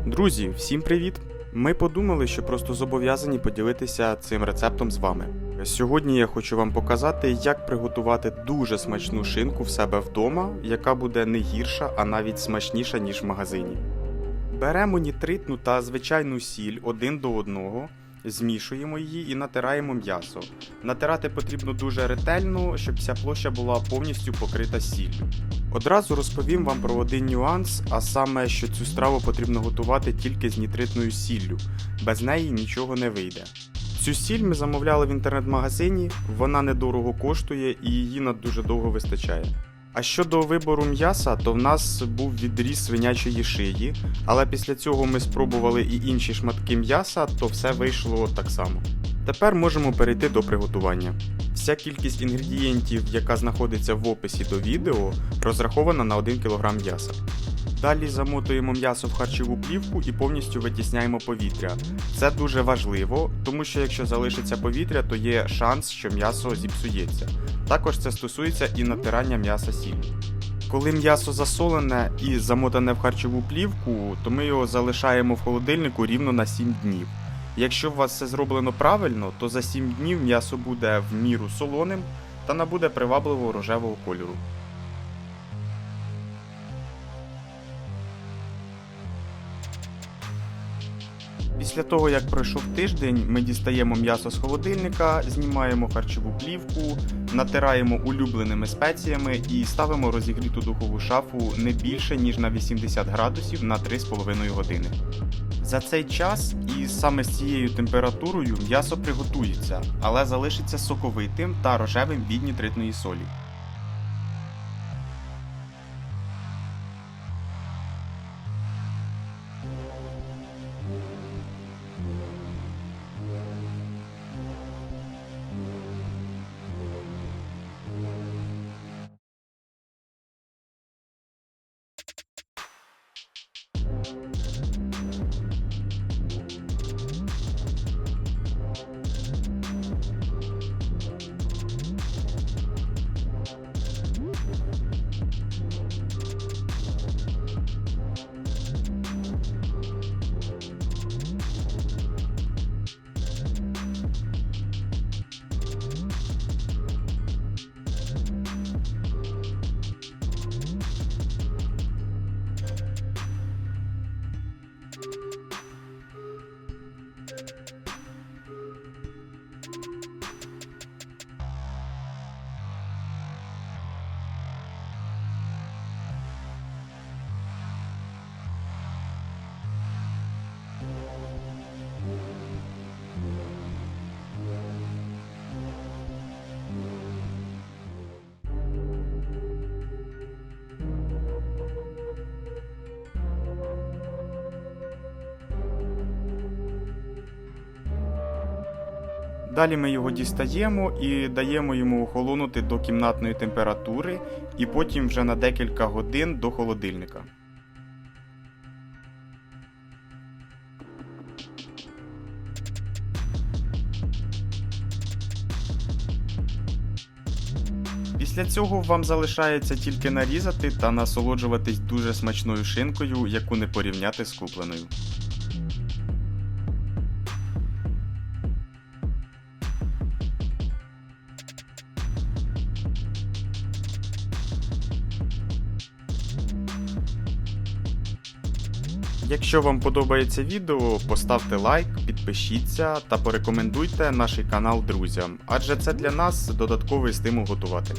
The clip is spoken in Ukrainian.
Друзі, всім привіт! Ми подумали, що просто зобов'язані поділитися цим рецептом з вами. Сьогодні я хочу вам показати, як приготувати дуже смачну шинку в себе вдома, яка буде не гірша, а навіть смачніша, ніж в магазині. Беремо нітритну та звичайну сіль один до одного, змішуємо її і натираємо м'ясо. Натирати потрібно дуже ретельно, щоб вся площа була повністю покрита сіллю. Одразу розповім вам про один нюанс, а саме, що цю страву потрібно готувати тільки з нітритною сіллю, без неї нічого не вийде. Цю сіль ми замовляли в інтернет-магазині, вона недорого коштує і її на дуже довго вистачає. А щодо вибору м'яса, то в нас був відріз свинячої шиї, але після цього ми спробували і інші шматки м'яса, то все вийшло так само. Тепер можемо перейти до приготування. Вся кількість інгредієнтів, яка знаходиться в описі до відео, розрахована на 1 кг м'яса. Далі замотуємо м'ясо в харчову плівку і повністю витісняємо повітря. Це дуже важливо, тому що якщо залишиться повітря, то є шанс, що м'ясо зіпсується. Також це стосується і натирання м'яса сіллю. Коли м'ясо засолене і замотане в харчову плівку, то ми його залишаємо в холодильнику рівно на 7 днів. Якщо у вас все зроблено правильно, то за 7 днів м'ясо буде в міру солоним та набуде привабливого рожевого кольору. Після того, як пройшов тиждень, ми дістаємо м'ясо з холодильника, знімаємо харчову плівку, натираємо улюбленими спеціями і ставимо розігріту духову шафу не більше, ніж на 80 градусів на 3,5 години. За цей час і саме з цією температурою м'ясо приготується, але залишиться соковитим та рожевим від нітритної солі. Далі ми його дістаємо і даємо йому охолонути до кімнатної температури і потім вже на декілька годин до холодильника. Після цього вам залишається тільки нарізати та насолоджуватись дуже смачною шинкою, яку не порівняти з купленою. Якщо вам подобається відео, поставте лайк, підпишіться та порекомендуйте наш канал друзям, адже це для нас додатковий стимул готувати.